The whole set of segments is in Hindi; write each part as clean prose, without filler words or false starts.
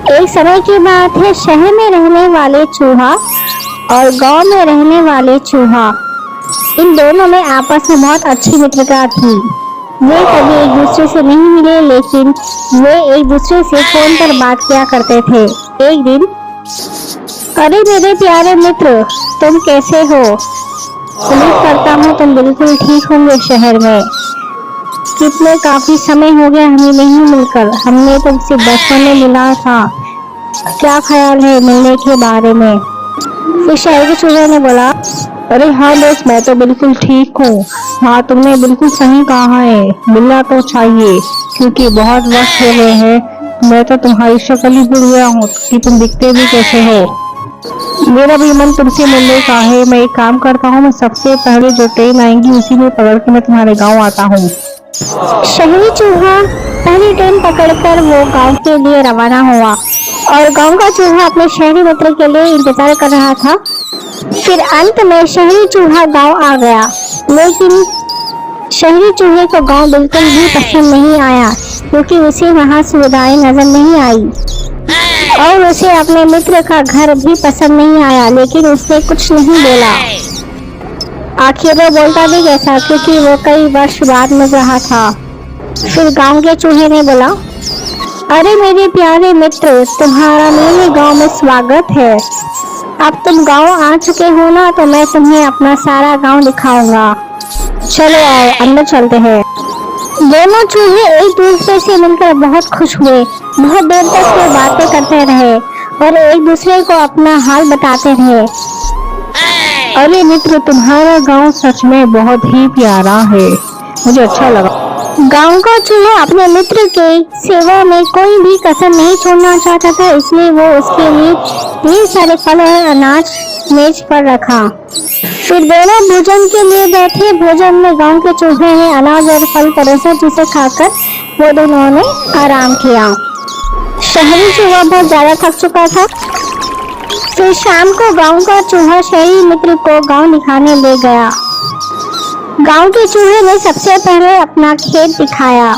एक समय की बात है, शहर में रहने वाले चूहा और गांव में रहने वाले चूहा, इन दोनों में आपस में बहुत अच्छी मित्रता थी। वे कभी एक दूसरे से नहीं मिले, लेकिन वे एक दूसरे से फोन पर बात किया करते थे। एक दिन, अरे मेरे प्यारे मित्र, तुम कैसे हो? उम्मीद करता हूँ तुम बिल्कुल ठीक होंगे। शहर में कितने काफी समय हो गया हमें नहीं मिलकर। हमने तुमसे बचपन में मिला था। क्या ख्याल है मिलने के बारे में? फिर शहर के चूहे ने बोला, अरे हाँ दोस्त, मैं तो बिल्कुल ठीक हूँ। हाँ, तुमने बिल्कुल सही कहा है, मिलना तो चाहिए क्योंकि बहुत वक्त हो गए हैं। मैं तो तुम्हारी शक्ल ही भूल गया हूँ कि तुम दिखते भी कैसे हो। मेरा भी मन तुमसे मिलने का है। मैं एक काम करता हूँ, मैं सबसे पहले जो ट्रेन आएंगी उसी में पकड़ के मैं तुम्हारे गाँव आता हूँ। शहरी चूहा पहली ट्रेन पकड़कर वो गांव के लिए रवाना हुआ और गांव का चूहा अपने शहरी मित्र के लिए इंतजार कर रहा था। फिर अंत में शहरी चूहा गांव आ गया, लेकिन शहरी चूहे को गांव बिल्कुल भी पसंद नहीं आया क्योंकि उसे वहां सुविधाएं नजर नहीं आई और उसे अपने मित्र का घर भी पसंद नहीं आया। लेकिन उसने कुछ नहीं बोला। आखिर वो बोलता भी कैसा, क्योंकि वो कई वर्ष बाद मिल रहा था। फिर गांव के चूहे ने बोला, अरे मेरे प्यारे मित्र, तुम्हारा मेरे गांव में स्वागत है। अब तुम गांव आ चुके हो ना, तो मैं तुम्हें अपना सारा गांव दिखाऊंगा। चलो आओ, अंदर चलते हैं। दोनों चूहे एक दूसरे से मिलकर बहुत खुश हुए। बहुत देर तक वो बातें करते रहे और एक दूसरे को अपना हाल बताते रहे। अरे मित्र, तुम्हारा गांव सच में बहुत ही प्यारा है, मुझे अच्छा लगा। गांव का चूहा अपने मित्र के सेवा में कोई भी कसर नहीं छोड़ना चाहता था, इसलिए वो उसके लिए ढेर सारे फल और अनाज मेज पर रखा। फिर दोनों भोजन के लिए बैठे। भोजन में गांव के चूहे ने अनाज और फल परोसा, जिसे खाकर वो दोनों ने आराम किया। शहरी चूहा बहुत ज्यादा थक चुका था। फिर शाम को गांव का चूहा शहरी मित्र को गांव दिखाने ले गया। गांव के चूहे ने सबसे पहले अपना खेत दिखाया।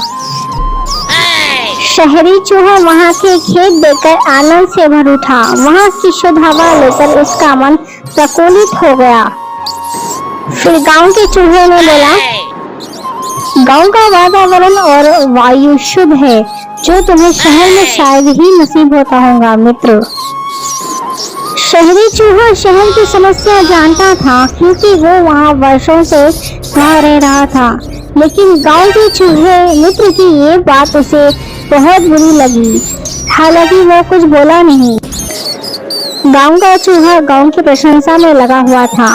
शहरी चूहा वहां के खेत देखकर आनंद से भर उठा। वहां की शुद्ध हवा लेकर उसका मन प्रफुल्लित हो गया। फिर गांव के चूहे ने बोला, गांव का वातावरण और वायु शुद्ध है, जो तुम्हें शहर में शायद ही नसीब होता होगा मित्र। शहरी चूहा शहर की समस्या जानता था क्योंकि वो वहाँ वर्षों से वहाँ रह रहा था, लेकिन गांव के चूहे मित्र की ये बात उसे बहुत बुरी लगी। हालांकि वो कुछ बोला नहीं। गांव का चूहा गांव की प्रशंसा में लगा हुआ था।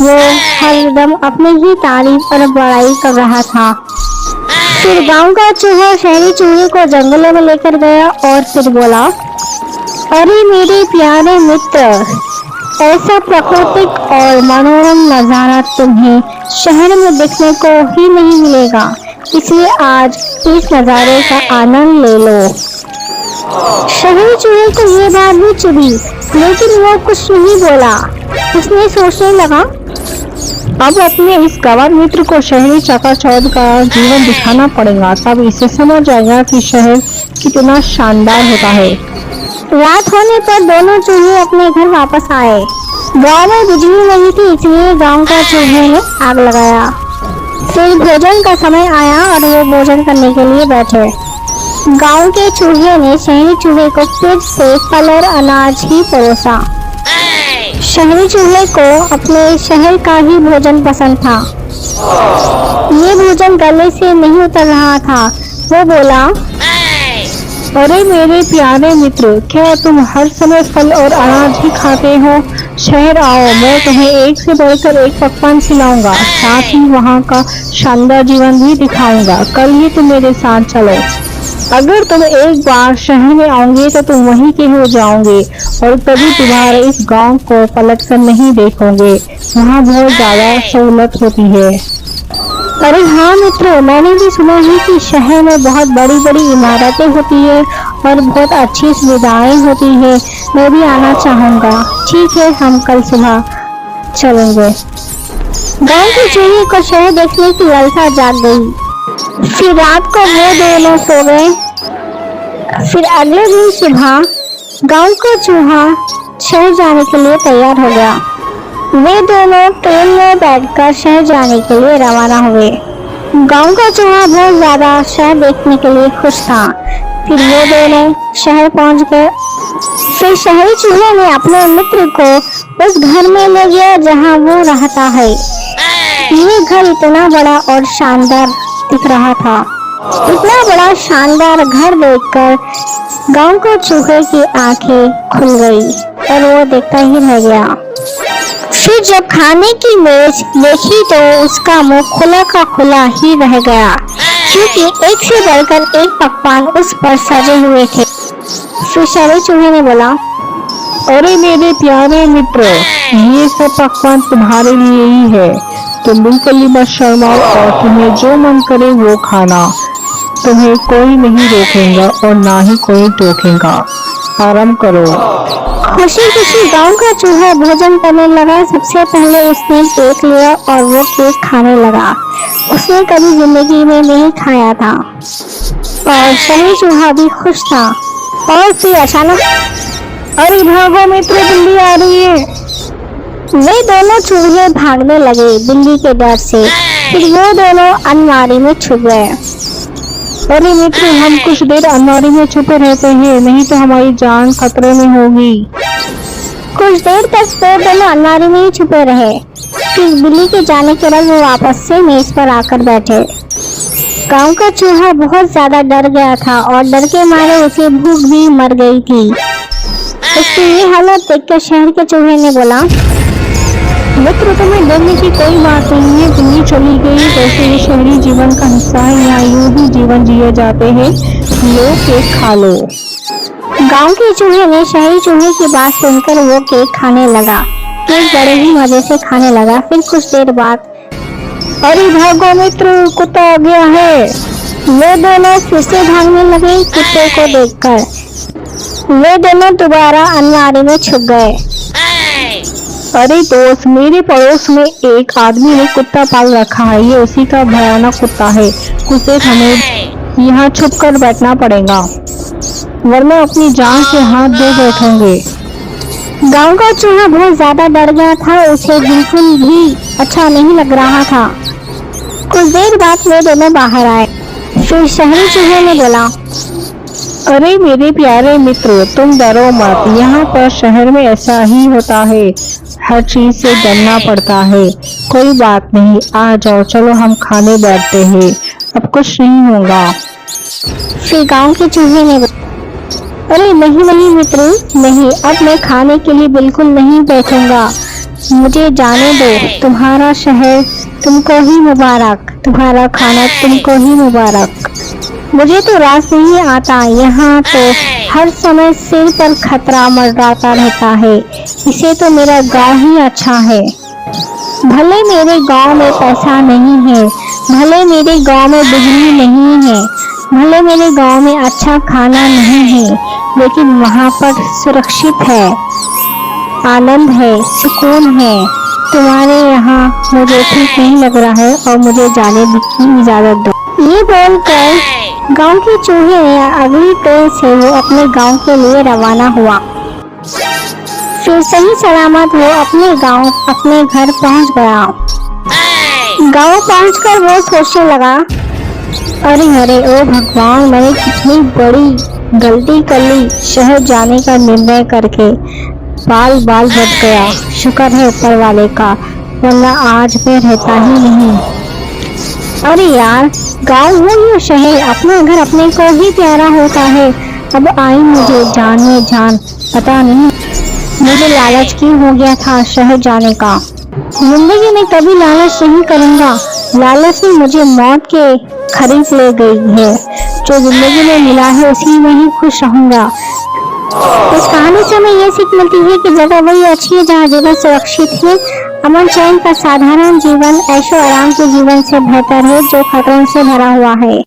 वो हरदम अपनी ही तारीफ और बड़ाई कर रहा था। फिर गांव का चूहा शहरी चूहे को जंगलों में लेकर गया और फिर बोला, अरे मेरे प्यारे मित्र, ऐसा प्राकृतिक और मनोरम नजारा तुम्हें शहर में देखने को ही नहीं मिलेगा, इसलिए आज इस नजारे का आनंद ले लो। शहरी चूहे को ये बात भी चुभी, लेकिन वो कुछ नहीं बोला। उसने सोचने लगा, अब अपने इस गंवार मित्र को शहरी चकाचौंध का जीवन दिखाना पड़ेगा, तब इसे समझ आएगा कि शहर कितना शानदार होता है। रात होने पर दोनों चूहे अपने घर वापस आए। गांव में बिजली नहीं थी, इसलिए गांव का चूहे ने आग लगाया। फिर भोजन का समय आया और वो भोजन करने के लिए बैठे। गांव के चूहे ने शहरी चूहे को फिर से फल और अनाज ही परोसा। शहरी चूहे को अपने शहर का ही भोजन पसंद था। ये भोजन गले से नहीं उतर रहा था। वो बोला, अरे मेरे प्यारे मित्र, क्या तुम हर समय फल और अनाज ही खाते हो? शहर आओ, मैं तुम्हें एक से बढ़कर एक पकवान खिलाऊंगा, साथ ही वहाँ का शानदार जीवन भी दिखाऊंगा। कल ही तुम मेरे साथ चलो। अगर तुम एक बार शहर में आओगे तो तुम वहीं के हो जाओगे और कभी तुम्हारे इस गांव को पलट कर नहीं देखोगे। वहाँ बहुत ज्यादा सहूलत होती है। अरे हाँ मित्र, मैंने भी सुना है कि शहर में बहुत बड़ी बड़ी इमारतें होती है और बहुत अच्छी सुविधाएं होती है। मैं भी आना चाहूँगा। ठीक है, हम कल सुबह चलेंगे। गांव के चूहे को शहर देखने की लालसा जाग गई। फिर रात को वो दोनों सो गए। फिर अगले दिन सुबह गांव का चूहा शहर जाने के लिए तैयार हो गया। वे दोनों ट्रेन में बैठकर शहर जाने के लिए रवाना हुए। गांव का चूहा बहुत ज्यादा शहर देखने के लिए खुश था। फिर वो दोनों शहर पहुंच गए। फिर शहरी चूहे ने अपने मित्र को उस घर में ले गया जहां वो रहता है। ये घर इतना बड़ा और शानदार दिख रहा था। इतना बड़ा शानदार घर देखकर गांव के चूहे की आंखें खुल गई और वो देखता ही रह गया। फिर जब खाने की मेज देखी तो उसका मुंह खुला का खुला ही रह गया, क्योंकि एक से बढ़कर एक पकवान उस पर सजे हुए थे। फिर शहरी चूहे ने बोला, अरे मेरे प्यारे मित्र, ये सब पकवान तुम्हारे लिए ही है। तुम बिल्कुल ही मत शर्माओ और तुम्हें जो मन करे वो खाना। तुम्हें कोई नहीं रोकेगा और ना ही कोई टोकेगा। आराम करो। खुशी खुशी गांव का चूहा भोजन करने लगा। सबसे पहले उसने केक लिया और वो केक खाने लगा। उसने कभी जिंदगी में नहीं खाया था और शहरी चूहा भी खुश था। और फिर अचानक, अरे भागो मित्र, बिल्ली आ रही है। वे दोनों चूहे भागने लगे बिल्ली के डर से। फिर वो दोनों अलमारी में छुप गए। अरे मित्र, हम कुछ देर अलमारी में छुपे रहते हैं, नहीं तो हमारी जान खतरे में होगी। कुछ देर तक वो दोनों अलमारी में ही छुपे रहे। फिर बिल्ली के जाने के बाद वो वापस से मेज पर आकर बैठे। गांव का चूहा बहुत ज्यादा डर गया था और डर के मारे उसे भूख भी मर गई थी। उसकी ये हालत देखकर शहर के चूहे ने बोला, मित्र, तुम्हें डरने की कोई बात नहीं है। बिल्ली चली गई वैसे ये शहरी जीवन का हिस्सा है। यहाँ यूं ही जीवन जिए जाते हैं। लो केक खा लो। गांव के चूहे ने शहरी चूहे की बात सुनकर वो केक खाने लगा। केक बड़े ही मजे से खाने लगा। फिर कुछ देर बाद, अरे भागो मित्र, कुत्ता आ गया है। वे दोनों फिर से भागने लगे कुत्ते को देखकर। वे दोनों दोबारा अलमारी में छुप गए। अरे दोस्त, मेरे पड़ोस में एक आदमी ने कुत्ता पाल रखा है। ये उसी का भयानक कुत्ता है। कुछ देर हमें यहाँ छुप कर बैठना पड़ेगा, वरना अपनी जान से हाथ धो बैठेंगे। गांव का चूहा बहुत ज्यादा डर गया था। उसे बिल्कुल भी अच्छा नहीं लग रहा था। कुछ देर बाद वे दोनों बाहर आए। फिर शहरी चूहे ने बोला, अरे मेरे प्यारे मित्र, तुम डरो मत। यहाँ पर शहर में ऐसा ही होता है। हर चीज से डरना पड़ता है। कोई बात नहीं, आ जाओ, चलो हम खाने बैठते हैं। अब कुछ नहीं होगा। फिर गांव के चूहे ने बोला, अरे नहीं नहीं मित्र, नहीं, अब मैं खाने के लिए बिल्कुल नहीं बैठूंगा। मुझे जाने दो। तुम्हारा शहर तुमको ही मुबारक, तुम्हारा खाना तुमको ही मुबारक। मुझे तो रास नहीं आता। यहाँ तो हर समय सिर पर खतरा मंडराता रहता है। इसे तो मेरा गांव ही अच्छा है। भले मेरे गांव में पैसा नहीं है, भले मेरे गांव में बिजली नहीं है, भले मेरे गांव में अच्छा खाना नहीं है, लेकिन वहाँ पर सुरक्षित है, आनंद है, सुकून है। तुम्हारे यहाँ मुझे ठीक नहीं लग रहा है और मुझे जाने की इजाजत दो। ये बोलकर गांव के चूहे अगली ट्रेन से वो अपने गांव के लिए रवाना हुआ। फिर सही सलामत वो अपने गांव, अपने घर पहुंच गया। गांव पहुंचकर वो सोचने लगा, अरे अरे ओ भगवान, मैंने कितनी बड़ी गलती कर ली शहर जाने का निर्णय करके। बाल बाल बच गया। शुक्र है ऊपर वाले का, वरना आज मैं रहता ही नहीं। अरे यार, गांव हो या शहर, अपना घर अपने को ही प्यारा होता है। अब आई मुझे जान में जान। पता नहीं मुझे लालच क्यों हो गया था शहर जाने का। जिंदगी में कभी लालच नहीं करूंगा। लालच ने मुझे मौत के खरीद ले गई है। जो जिंदगी में मिला है उसी में ही खुश रहूंगा। इस कहानी से हमें ये सीख मिलती है कि जगह वही अच्छी है जहाँ जीवन सुरक्षित है। अमन चैन का साधारण जीवन ऐशो आराम के जीवन से बेहतर है जो खतरों से भरा हुआ है।